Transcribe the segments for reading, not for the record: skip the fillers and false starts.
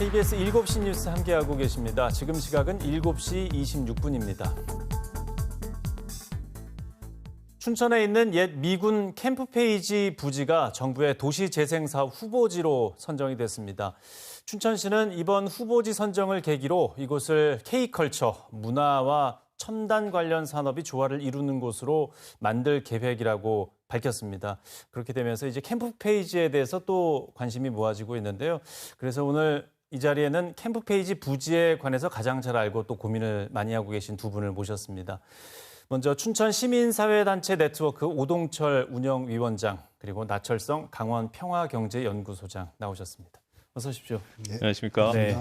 KBS 7시 뉴스 함께하고 계십니다. 지금 시각은 7시 26분입니다. 춘천에 있는 옛 미군 캠프페이지 부지가 정부의 도시재생사업 후보지로 선정이 됐습니다. 춘천시는 이번 후보지 선정을 계기로 이곳을 K컬처, 문화와 첨단 관련 산업이 조화를 이루는 곳으로 만들 계획이라고 밝혔습니다. 그렇게 되면서 이제 캠프페이지에 대해서 또 관심이 모아지고 있는데요. 그래서 오늘 이 자리에는 캠프페이지 부지에 관해서 가장 잘 알고 또 고민을 많이 하고 계신 두 분을 모셨습니다. 먼저 춘천 시민사회단체 네트워크 오동철 운영위원장, 그리고 나철성 강원평화경제연구소장 나오셨습니다. 어서 오십시오. 네. 안녕하십니까. 네.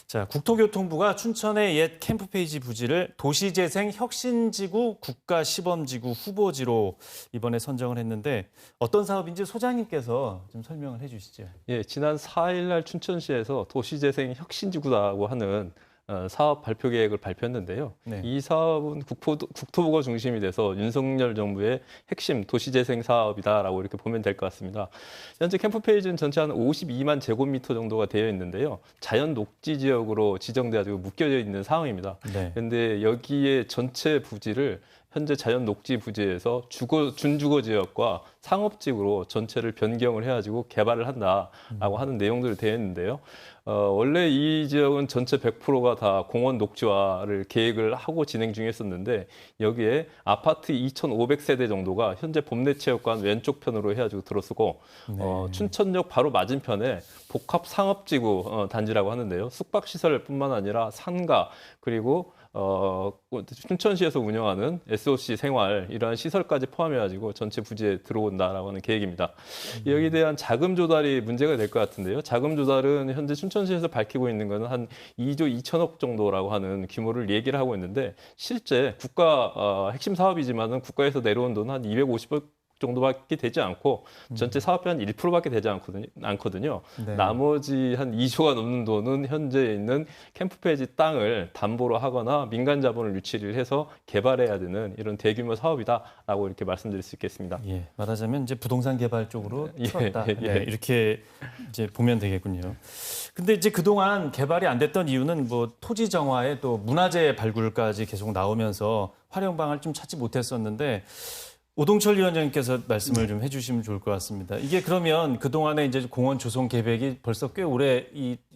자, 국토교통부가 춘천의 옛 캠프페이지 부지를 도시재생 혁신지구 국가시범지구 후보지로 이번에 선정을 했는데 어떤 사업인지 소장님께서 좀 설명을 해 주시죠. 예, 지난 4일 날 춘천시에서 도시재생 혁신지구라고 하는 사업 발표 계획을 발표했는데요. 네. 이 사업은 국토부가 중심이 돼서 윤석열 정부의 핵심 도시재생 사업이다라고 이렇게 보면 될 것 같습니다. 현재 캠프페이지는 전체 한 52만 제곱미터 정도가 되어 있는데요. 자연 녹지 지역으로 지정돼가지고 묶여져 있는 상황입니다. 그런데 여기에 전체 부지를 현재 자연 녹지 부지에서 준주거 지역과 상업지구로 전체를 변경을 해가지고 개발을 한다라고 하는 내용들이 되어 있는데요. 원래 이 지역은 전체 100%가 다 공원 녹지화를 계획을 하고 진행 중이었었는데 여기에 아파트 2,500세대 정도가 현재 봄내체육관 왼쪽 편으로 해가지고 들어서고 춘천역 바로 맞은편에 복합 상업지구 단지라고 하는데요. 숙박시설뿐만 아니라 상가 그리고 춘천시에서 운영하는 SOC 생활 이러한 시설까지 포함해가지고 전체 부지에 들어온다라고 하는 계획입니다. 여기에 대한 자금 조달이 문제가 될 것 같은데요. 자금 조달은 현재 춘천시에서 밝히고 있는 것은 한 2조 2천억 정도라고 하는 규모를 얘기를 하고 있는데 실제 국가 핵심 사업이지만은 국가에서 내려온 돈은 한 250억 정도밖에 되지 않고 전체 사업비 한 1%밖에 되지 않거든요. 네. 나머지 한 2조가 넘는 돈은 현재 있는 캠프페이지 땅을 담보로 하거나 민간 자본을 유치를 해서 개발해야 되는 이런 대규모 사업이다라고 이렇게 말씀드릴 수 있겠습니다. 예, 말하자면 이제 부동산 개발 쪽으로 틀었다. 네, 이렇게 이제 보면 되겠군요. 근데 이제 그동안 개발이 안 됐던 이유는 뭐 토지 정화에 또 문화재 발굴까지 계속 나오면서 활용 방안을 좀 찾지 못했었는데 오동철 위원장님께서 말씀을 좀 해주시면 좋을 것 같습니다. 이게 그러면 그동안에 이제 공원 조성 계획이 벌써 꽤 오래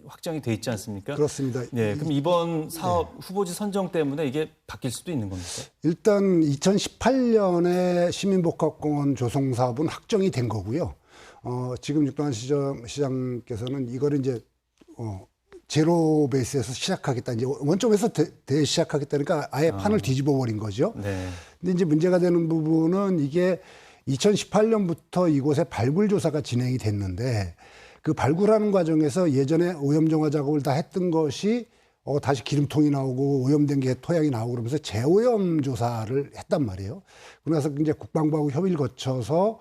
확정이 돼 있지 않습니까? 그렇습니다. 네, 그럼 이번 사업 후보지 선정 때문에 이게 바뀔 수도 있는 겁니까? 일단 2018년에 시민복합공원 조성 사업은 확정이 된 거고요. 지금 육동환 시장께서는 이거를 이제 제로 베이스에서 시작하겠다. 이제 원점에서 시작하겠다니까 아예 판을 뒤집어 버린 거죠. 네. 근데 이제 문제가 되는 부분은 이게 2018년부터 이곳에 발굴 조사가 진행이 됐는데 그 발굴하는 과정에서 예전에 오염 정화 작업을 다 했던 것이 다시 기름통이 나오고 오염된 게 토양이 나오고 그러면서 재오염 조사를 했단 말이에요. 그래서 이제 국방부하고 협의를 거쳐서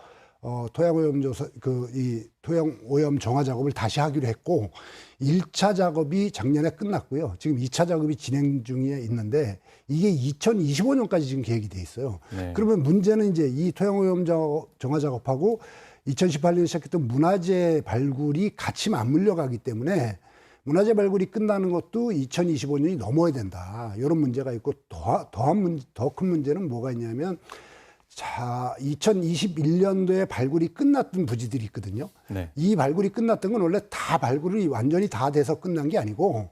토양 오염 조사 이 토양 오염 정화 작업을 다시 하기로 했고 1차 작업이 작년에 끝났고요. 지금 2차 작업이 진행 중에 있는데 이게 2025년까지 지금 계획이 돼 있어요. 네. 그러면 문제는 이제 이 토양 오염 정화 작업하고 2018년에 시작했던 문화재 발굴이 같이 맞물려 가기 때문에 문화재 발굴이 끝나는 것도 2025년이 넘어야 된다. 이런 문제가 있고 더 큰 문제는 뭐가 있냐면 자, 2021년도에 발굴이 끝났던 부지들이 있거든요. 네. 이 발굴이 끝났던 건 원래 다 발굴이 완전히 다 돼서 끝난 게 아니고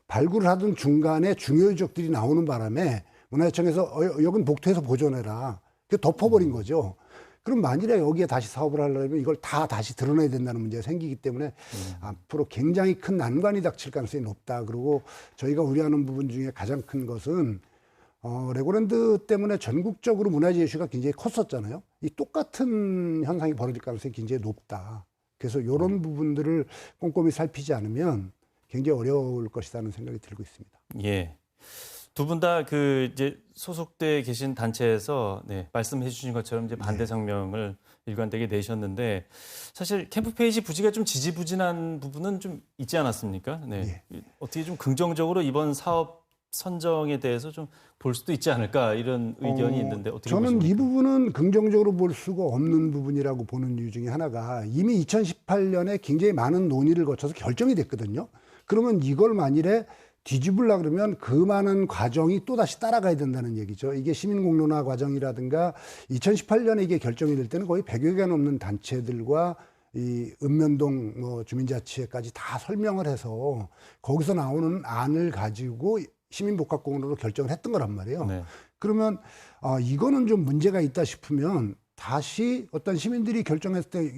발굴을 하던 중간에 중요 유적들이 나오는 바람에 문화재청에서 여긴 복토에서 보존해라. 그 덮어버린 거죠. 그럼 만일에 여기에 다시 사업을 하려면 이걸 다 다시 드러내야 된다는 문제가 생기기 때문에 앞으로 굉장히 큰 난관이 닥칠 가능성이 높다. 그리고 저희가 우려하는 부분 중에 가장 큰 것은 레고랜드 때문에 전국적으로 문화재 이슈가 굉장히 컸었잖아요. 이 똑같은 현상이 벌어질 가능성이 굉장히 높다. 그래서 이런 부분들을 꼼꼼히 살피지 않으면 굉장히 어려울 것이라는 생각이 들고 있습니다. 예. 두 분 다 이제 소속돼 계신 단체에서 말씀해 주신 것처럼 이제 반대 성명을 일관되게 내셨는데 사실 캠프페이지 부지가 좀 지지부진한 부분은 좀 있지 않았습니까? 네. 어떻게 좀 긍정적으로 이번 사업 선정에 대해서 좀 볼 수도 있지 않을까 이런 의견이 있는데 어떻게 저는 보십니까? 이 부분은 긍정적으로 볼 수가 없는 부분이라고 보는 이유 중에 하나가 이미 2018년에 굉장히 많은 논의를 거쳐서 결정이 됐거든요. 그러면 이걸 만일에 뒤집으려 그러면 그만한 과정이 또다시 따라가야 된다는 얘기죠. 이게 시민공론화 과정이라든가 2018년에 이게 결정이 될 때는 거의 100여 개가 넘는 단체들과 이 읍면동 뭐 주민자치회까지 다 설명을 해서 거기서 나오는 안을 가지고 시민복합공원으로 결정을 했던 거란 말이에요. 네. 그러면 이거는 좀 문제가 있다 싶으면 다시 어떤 시민들이 결정했을 때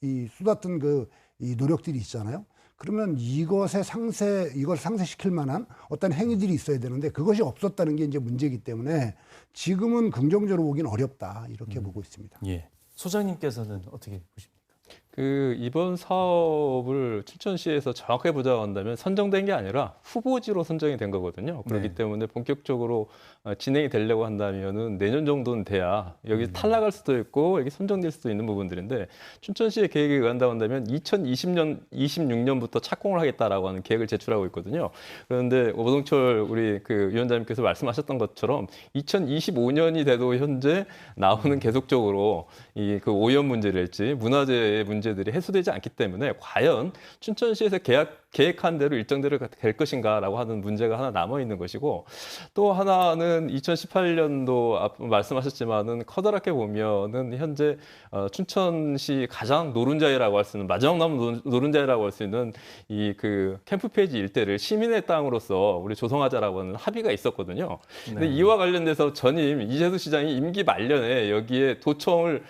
이 쏟았던 이 노력들이 있잖아요. 그러면 이걸 상쇄시킬 만한 어떤 행위들이 있어야 되는데 그것이 없었다는 게 이제 문제이기 때문에 지금은 긍정적으로 보기는 어렵다 이렇게 보고 있습니다. 예. 소장님께서는 어떻게 보십니까? 이번 사업을 춘천시에서 정확하게 보자고 한다면 선정된 게 아니라 후보지로 선정이 된 거거든요. 그렇기 때문에 본격적으로 진행이 되려고 한다면은 내년 정도는 돼야 여기 탈락할 수도 있고 여기 선정될 수도 있는 부분들인데 춘천시의 계획에 의한다고 한다면 26년부터 착공을 하겠다라고 하는 계획을 제출하고 있거든요. 그런데 오동철 우리 위원장님께서 말씀하셨던 것처럼 2025년이 돼도 현재 나오는 계속적으로 그 오염 문제랄지 문화재의 문제들이 해소되지 않기 때문에 과연 춘천시에서 계획한 대로 일정대로 될 것인가라고 하는 문제가 하나 남아 있는 것이고 또 하나는 2018년도 말씀하셨지만은 커다랗게 보면은 현재 춘천시 가장 노른자리라고 할 수 있는 마지막 남은 노른자리라고 할 수 있는 캠프페이지 일대를 시민의 땅으로서 우리 조성하자라고 하는 합의가 있었거든요. 근데 이와 관련돼서 전임 이재수 시장이 임기 말년에 여기에 도청을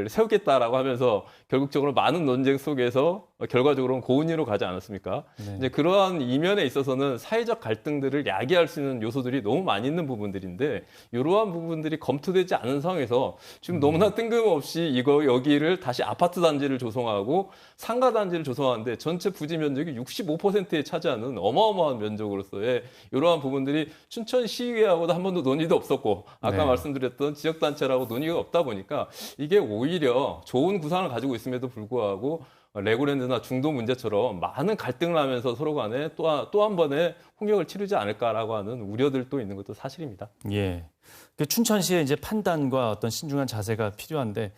세우겠다라고 하면서 결국적으로 많은 논쟁 속에서 결과적으로는 고은이로 가지 않았습니까? 네. 이제 그러한 이면에 있어서는 사회적 갈등들을 야기할 수 있는 요소들이 너무 많이 있는 부분들인데 이러한 부분들이 검토되지 않은 상황에서 지금 너무나 뜬금없이 여기를 다시 아파트 단지를 조성하고 상가 단지를 조성하는데 전체 부지 면적이 65%에 차지하는 어마어마한 면적으로서의 이러한 부분들이 춘천시의회하고도 한 번도 논의도 없었고 아까 말씀드렸던 지역단체라고 논의가 없다 보니까 이게 오히려 좋은 구상을 가지고 있음에도 불구하고 레고랜드나 중도 문제처럼 많은 갈등을 하면서 서로 간에 또 한 번의 홍역을 치르지 않을까라고 하는 우려들도 있는 것도 사실입니다. 예. 춘천시의 이제 판단과 어떤 신중한 자세가 필요한데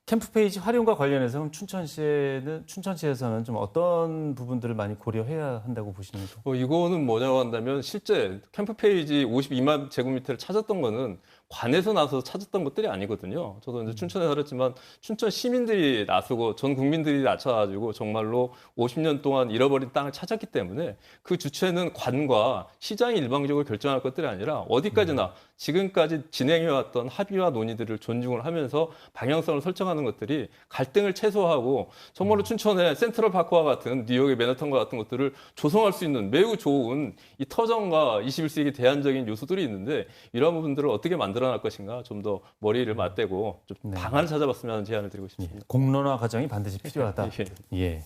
캠프페이지 활용과 관련해서는 춘천시에서는 좀 어떤 부분들을 많이 고려해야 한다고 보십니까? 이거는 뭐냐고 한다면 실제 캠프페이지 52만 제곱미터를 찾았던 거는 관에서 나서 찾았던 것들이 아니거든요. 저도 이제 춘천에 살았지만 춘천 시민들이 나서고 전 국민들이 나서가지고 정말로 50년 동안 잃어버린 땅을 찾았기 때문에 그 주체는 관과 시장이 일방적으로 결정할 것들이 아니라 어디까지나 지금까지 진행해왔던 합의와 논의들을 존중을 하면서 방향성을 설정하는 것들이 갈등을 최소화하고 정말로 춘천의 센트럴파크와 같은 뉴욕의 맨하탄과 같은 것들을 조성할 수 있는 매우 좋은 이 터전과 21세기 대안적인 요소들이 있는데 이러한 부분들을 어떻게 만들어낼 것인가 좀 더 머리를 맞대고 좀 방안을 찾아봤으면 하는 제안을 드리고 싶습니다. 예. 공론화 과정이 반드시 필요하다. 예.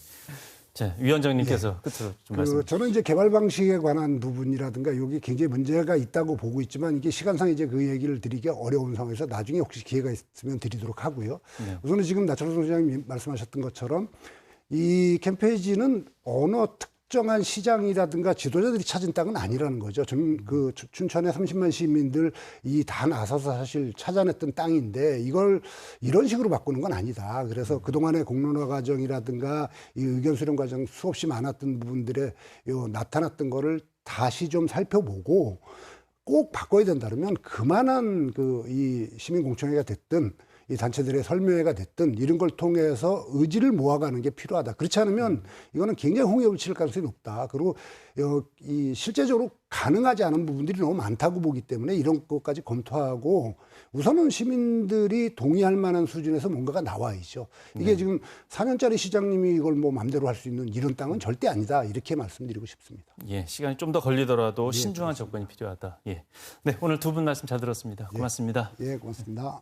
자, 위원장님께서 끝으로 좀 말씀. 저는 이제 개발 방식에 관한 부분이라든가 여기 굉장히 문제가 있다고 보고 있지만 이게 시간상 이제 그 얘기를 드리기가 어려운 상황에서 나중에 혹시 기회가 있으면 드리도록 하고요. 우선은 지금 나철호 소장님 말씀하셨던 것처럼 이 캠페이지는 어느 특정한 시장이라든가 지도자들이 찾은 땅은 아니라는 거죠. 춘천의 30만 시민들 다 나서서 사실 찾아냈던 땅인데 이걸 이런 식으로 바꾸는 건 아니다. 그래서 그동안의 공론화 과정이라든가 이 의견 수렴 과정 수없이 많았던 부분들에 나타났던 거를 다시 좀 살펴보고 꼭 바꿔야 된다면 그만한 이 시민공청회가 됐든 이 단체들의 설명회가 됐든 이런 걸 통해서 의지를 모아가는 게 필요하다. 그렇지 않으면 이거는 굉장히 홍역을 치를 가능성이 높다. 그리고 실제적으로 가능하지 않은 부분들이 너무 많다고 보기 때문에 이런 것까지 검토하고 우선은 시민들이 동의할 만한 수준에서 뭔가가 나와야죠. 이게 지금 4년짜리 시장님이 이걸 뭐 마음대로 할 수 있는 이런 땅은 절대 아니다. 이렇게 말씀드리고 싶습니다. 예, 시간이 좀 더 걸리더라도 신중한 접근이 필요하다. 예. 네, 오늘 두 분 말씀 잘 들었습니다. 고맙습니다. 예, 고맙습니다.